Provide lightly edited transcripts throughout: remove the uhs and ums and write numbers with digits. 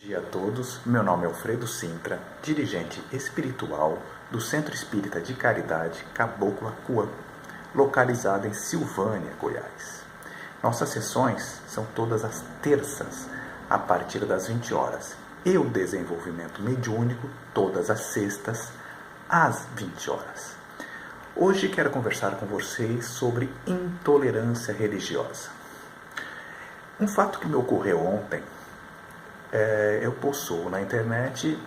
Bom dia a todos, meu nome é Alfredo Sintra, dirigente espiritual do Centro Espírita de Caridade Caboclo Acuã, localizado em Silvânia, Goiás. Nossas sessões são todas as terças, a partir das 20 horas, e o desenvolvimento mediúnico todas as sextas, às 20 horas. Hoje quero conversar com vocês sobre intolerância religiosa. Um fato que me ocorreu ontem, eu possuo na internet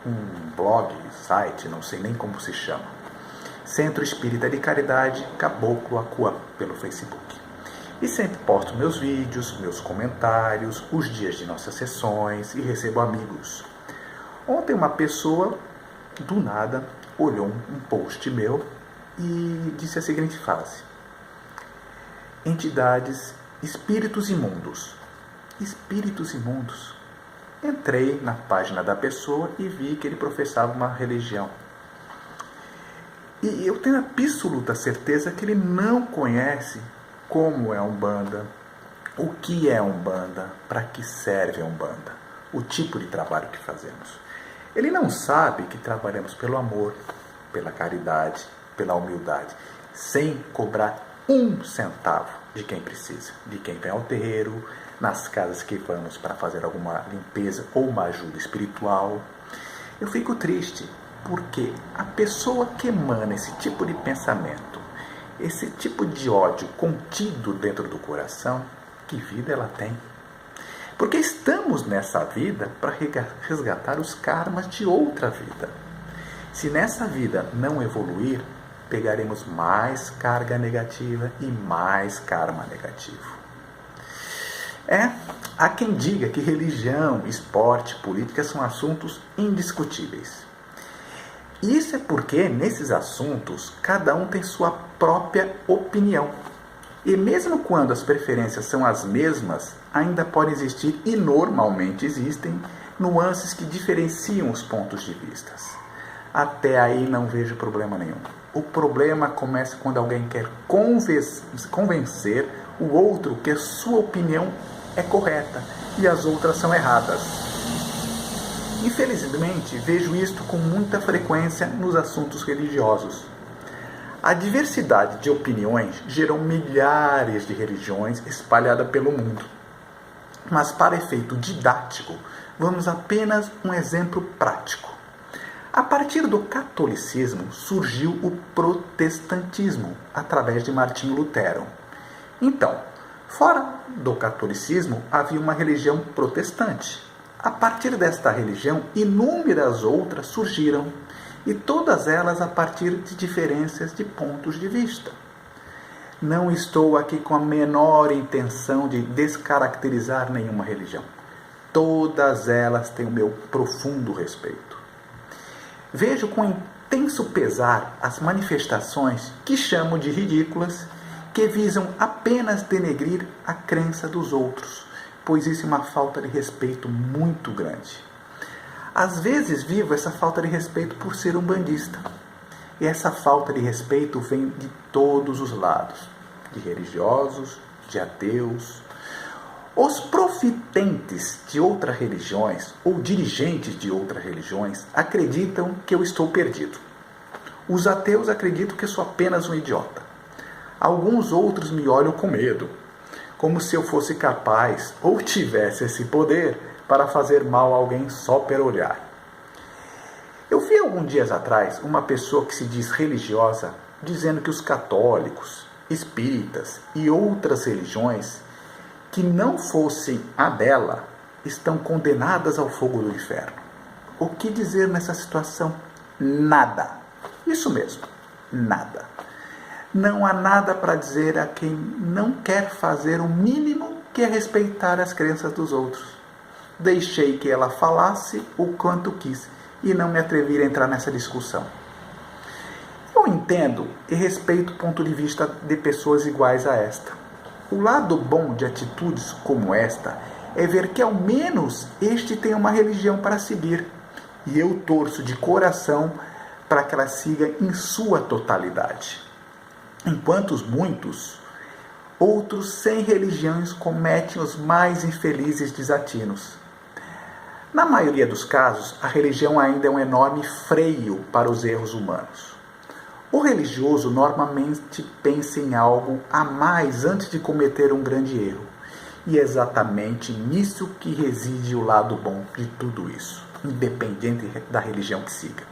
um blog, site, não sei nem como se chama, Centro Espírita de Caridade Caboclo Acuã, pelo Facebook. E sempre posto meus vídeos, meus comentários, os dias de nossas sessões e recebo amigos. Ontem uma pessoa, do nada, olhou um post meu e disse a seguinte frase: entidades, espíritos imundos. Espíritos imundos. Entrei na página da pessoa e vi que ele professava uma religião. E eu tenho absoluta certeza que ele não conhece como é a Umbanda, o que é a Umbanda, para que serve a Umbanda, o tipo de trabalho que fazemos. Ele não sabe que trabalhamos pelo amor, pela caridade, pela humildade, sem cobrar um centavo de quem precisa, de quem vem ao terreiro, nas casas que vamos para fazer alguma limpeza ou uma ajuda espiritual. Eu fico triste porque a pessoa que emana esse tipo de pensamento, esse tipo de ódio contido dentro do coração, que vida ela tem? Porque estamos nessa vida para resgatar os karmas de outra vida. Se nessa vida não evoluir, pegaremos mais carga negativa e mais karma negativo. Há quem diga que religião, esporte, política são assuntos indiscutíveis. Isso é porque, nesses assuntos, cada um tem sua própria opinião. E mesmo quando as preferências são as mesmas, ainda podem existir, e normalmente existem, nuances que diferenciam os pontos de vista. Até aí não vejo problema nenhum. O problema começa quando alguém quer convencer o outro que a sua opinião é correta e as outras são erradas. Infelizmente, vejo isto com muita frequência nos assuntos religiosos. A diversidade de opiniões gerou milhares de religiões espalhadas pelo mundo. Mas para efeito didático, vamos apenas um exemplo prático. A partir do catolicismo surgiu o protestantismo, através de Martinho Lutero. Então, fora do catolicismo, havia uma religião protestante. A partir desta religião, inúmeras outras surgiram, e todas elas a partir de diferenças de pontos de vista. Não estou aqui com a menor intenção de descaracterizar nenhuma religião. Todas elas têm o meu profundo respeito. Vejo com intenso pesar as manifestações que chamo de ridículas, que visam apenas denegrir a crença dos outros, pois isso é uma falta de respeito muito grande. Às vezes vivo essa falta de respeito por ser umbandista. E essa falta de respeito vem de todos os lados, de religiosos, de ateus. Os profitentes de outras religiões ou dirigentes de outras religiões acreditam que eu estou perdido. Os ateus acreditam que eu sou apenas um idiota. Alguns outros me olham com medo, como se eu fosse capaz ou tivesse esse poder para fazer mal a alguém só pelo olhar. Eu vi alguns dias atrás uma pessoa que se diz religiosa dizendo que os católicos, espíritas e outras religiões que não fossem a dela estão condenadas ao fogo do inferno. O que dizer nessa situação? Nada. Isso mesmo, nada. Não há nada para dizer a quem não quer fazer o mínimo que é respeitar as crenças dos outros. Deixei que ela falasse o quanto quis e não me atrevi a entrar nessa discussão. Eu entendo e respeito o ponto de vista de pessoas iguais a esta. O lado bom de atitudes como esta é ver que ao menos este tem uma religião para seguir. E eu torço de coração para que ela siga em sua totalidade. Enquanto muitos, outros sem religiões cometem os mais infelizes desatinos. Na maioria dos casos, a religião ainda é um enorme freio para os erros humanos. O religioso normalmente pensa em algo a mais antes de cometer um grande erro. E é exatamente nisso que reside o lado bom de tudo isso, independente da religião que siga.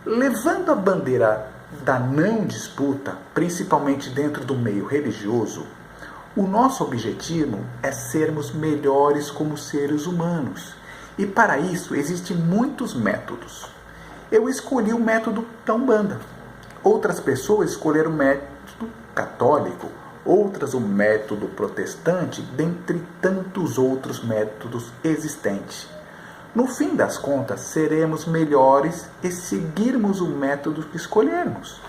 Levando a bandeira da não disputa, principalmente dentro do meio religioso, o nosso objetivo é sermos melhores como seres humanos. E para isso existem muitos métodos. Eu escolhi o método da Umbanda. Outras pessoas escolheram o método católico, outras o método protestante, dentre tantos outros métodos existentes. No fim das contas, seremos melhores e seguirmos o método que escolhermos.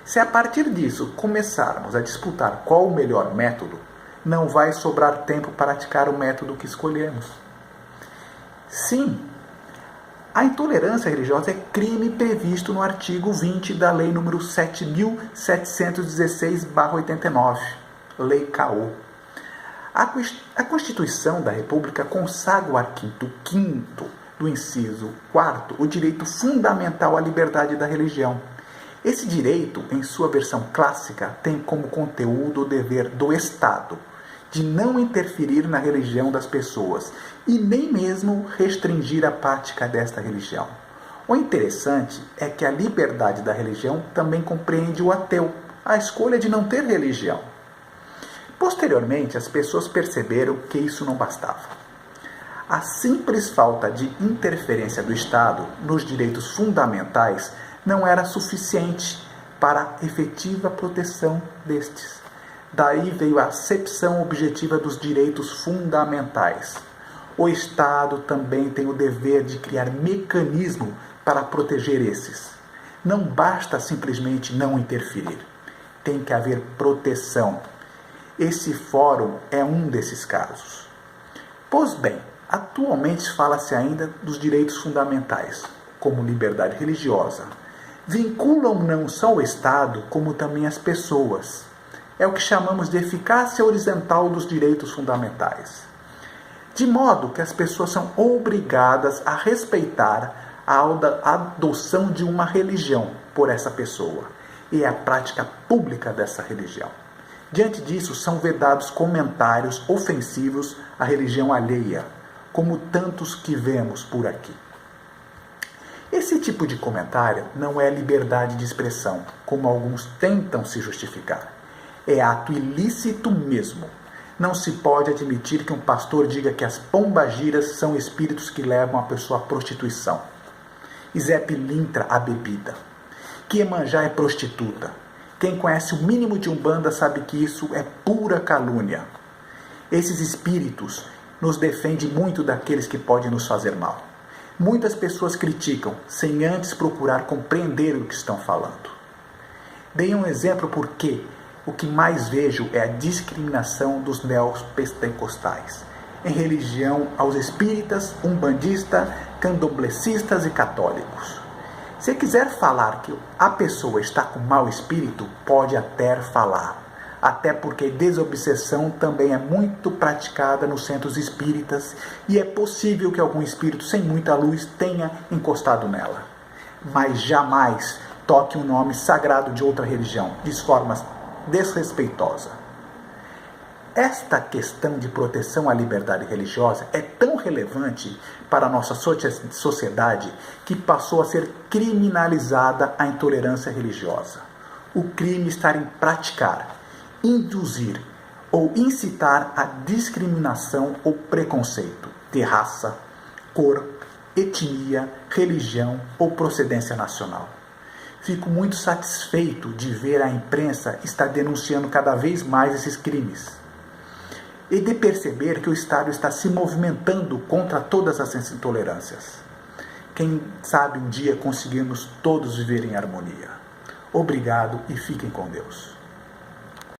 Se a partir disso começarmos a disputar qual o melhor método, não vai sobrar tempo para praticar o método que escolhermos. Sim, a intolerância religiosa é crime previsto no artigo 20 da Lei nº 7.716/89, Lei CAU. A Constituição da República consagra o artigo 5º do inciso 4º o direito fundamental à liberdade da religião. Esse direito, em sua versão clássica, tem como conteúdo o dever do Estado de não interferir na religião das pessoas e nem mesmo restringir a prática desta religião. O interessante é que a liberdade da religião também compreende o ateu, a escolha de não ter religião. Posteriormente, as pessoas perceberam que isso não bastava. A simples falta de interferência do Estado nos direitos fundamentais não era suficiente para a efetiva proteção destes. Daí veio a acepção objetiva dos direitos fundamentais. O Estado também tem o dever de criar mecanismo para proteger esses. Não basta simplesmente não interferir. Tem que haver proteção. Esse fórum é um desses casos. Pois bem, atualmente fala-se ainda dos direitos fundamentais, como liberdade religiosa. Vinculam não só o Estado, como também as pessoas. É o que chamamos de eficácia horizontal dos direitos fundamentais. De modo que as pessoas são obrigadas a respeitar a adoção de uma religião por essa pessoa e a prática pública dessa religião. Diante disso, são vedados comentários ofensivos à religião alheia, como tantos que vemos por aqui. Esse tipo de comentário não é liberdade de expressão, como alguns tentam se justificar. É ato ilícito mesmo. Não se pode admitir que um pastor diga que as pombagiras são espíritos que levam a pessoa à prostituição. Zé Pilintra à bebida. Que Iemanjá é prostituta. Quem conhece o mínimo de Umbanda sabe que isso é pura calúnia. Esses espíritos nos defendem muito daqueles que podem nos fazer mal. Muitas pessoas criticam, sem antes procurar compreender o que estão falando. Dei um exemplo porque o que mais vejo é a discriminação dos neopentecostais em religião aos espíritas, umbandistas, candomblecistas e católicos. Se quiser falar que a pessoa está com mau espírito, pode até falar. Até porque desobsessão também é muito praticada nos centros espíritas e é possível que algum espírito sem muita luz tenha encostado nela. Mas jamais toque o nome sagrado de outra religião, de forma desrespeitosa. Esta questão de proteção à liberdade religiosa é tão relevante para a nossa sociedade que passou a ser criminalizada a intolerância religiosa. O crime está em praticar, induzir ou incitar a discriminação ou preconceito de raça, cor, etnia, religião ou procedência nacional. Fico muito satisfeito de ver a imprensa estar denunciando cada vez mais esses crimes e de perceber que o Estado está se movimentando contra todas essas intolerâncias. Quem sabe um dia conseguimos todos viver em harmonia. Obrigado e fiquem com Deus.